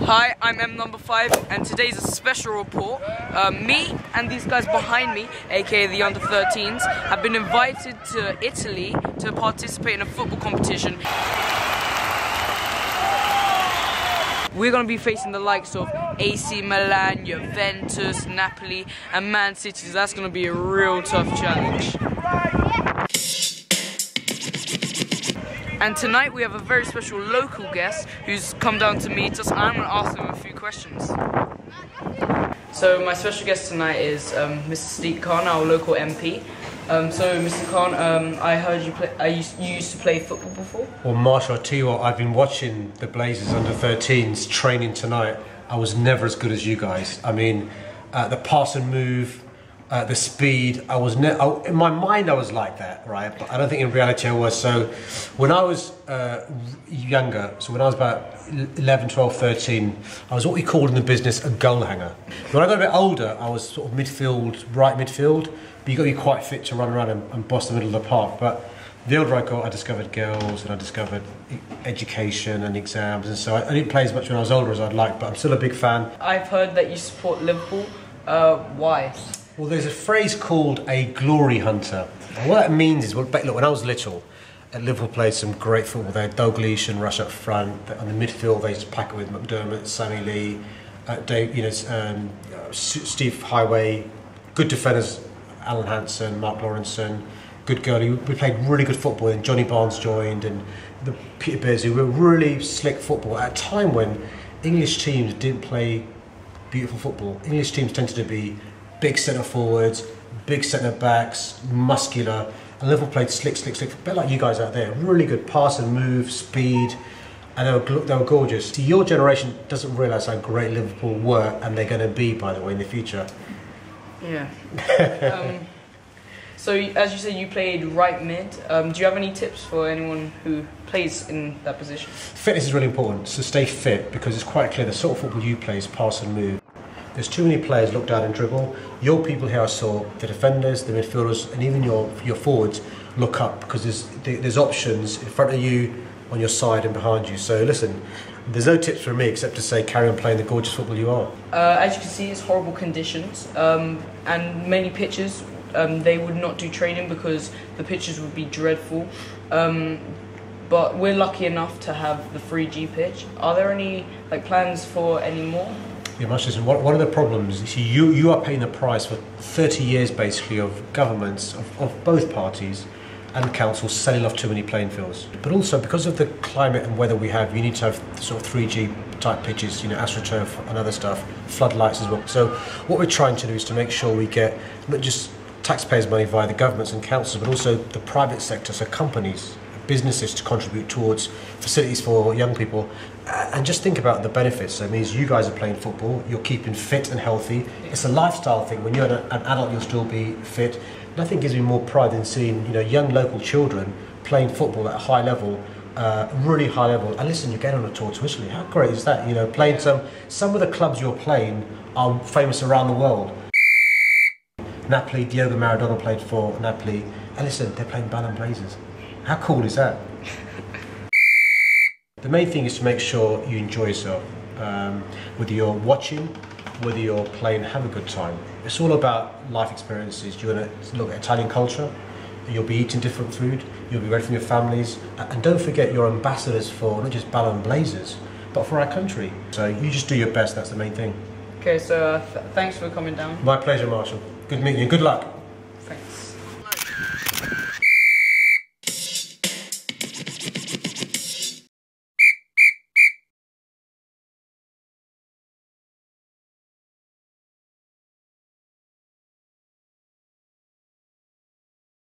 Hi, I'm M number 5 and today's a special report. Me and these guys behind me, aka the under 13s, have been invited to Italy to participate in a football competition. We're going to be facing the likes of AC Milan, Juventus, Napoli and Man City, so that's going to be a real tough challenge. And tonight we have a very special local guest who's come down to meet us, and I'm going to ask him a few questions. So my special guest tonight is Mr. Sadiq Khan, our local MP. So Mr. Khan, I heard you used to play football before? Well, Marshall, I'll tell you what, I've been watching the Blazers under 13s training tonight. I was never as good as you guys. I mean, the pass and move, the speed, in my mind I was like that, right? But I don't think in reality I was. So when I was younger, so when I was about 11, 12, 13, I was what we called in the business a goal hanger. When I got a bit older, I was sort of midfield, right midfield, but you've got to be quite fit to run around and boss the middle of the park. But the older I got, I discovered girls and I discovered education and exams, and so I didn't play as much when I was older as I'd like, but I'm still a big fan. I've heard that you support Liverpool. Why? Well, there's a phrase called a glory hunter. And what that means is, well, look, when I was little, Liverpool played some great football. They had Dalglish and Rush up front. On the midfield, they just pack it with McDermott, Sammy Lee, Steve Highway, good defenders, Alan Hansen, Mark Lawrenson, good goalie. We played really good football, and Johnny Barnes joined, and the Peter Bears, who were really slick football at a time when English teams didn't play beautiful football. English teams tended to be big centre forwards, big centre backs, muscular, and Liverpool played slick, a bit like you guys out there. Really good pass and move, speed, and they were gorgeous. See, your generation doesn't realise how great Liverpool were, and they're going to be, by the way, in the future. Yeah. So, as you said, you played right mid. Do you have any tips for anyone who plays in that position? Fitness is really important, so stay fit, because it's quite clear the sort of football you play is pass and move. There's too many players look down and dribble. Your people here, I saw the defenders, the midfielders, and even your forwards look up, because there's options in front of you, on your side and behind you. So listen, there's no tips from me except to say carry on playing the gorgeous football you are. As you can see, it's horrible conditions, and many pitches, they would not do training because the pitches would be dreadful. But we're lucky enough to have the 3G pitch. Are there any plans for any more? Yeah, much listen. One of the problems is you are paying the price for 30 years basically of governments of both parties and councils selling off too many playing fields. But also because of the climate and weather we have, you need to have sort of 3G type pitches, AstroTurf and other stuff, floodlights as well. So what we're trying to do is to make sure we get not just taxpayers' money via the governments and councils, but also the private sector, so companies, businesses to contribute towards facilities for young people. And just think about the benefits. So it means you guys are playing football, you're keeping fit and healthy. It's a lifestyle thing. When you're an adult, you'll still be fit. Nothing gives me more pride than seeing young local children playing football at a high level, really high level. And listen, you're getting on a tour to Italy. How great is that? Playing some of the clubs you're playing are famous around the world. Napoli, Diego Maradona played for Napoli. And listen, they're playing Balham Blazers. How cool is that? The main thing is to make sure you enjoy yourself. Whether you're watching, whether you're playing, have a good time. It's all about life experiences. You're going to look at Italian culture, you'll be eating different food, you'll be ready from your families, and don't forget you're ambassadors for not just Balham Blazers, but for our country. So you just do your best, that's the main thing. Okay, so thanks for coming down. My pleasure, Marshall. Good meeting you, good luck.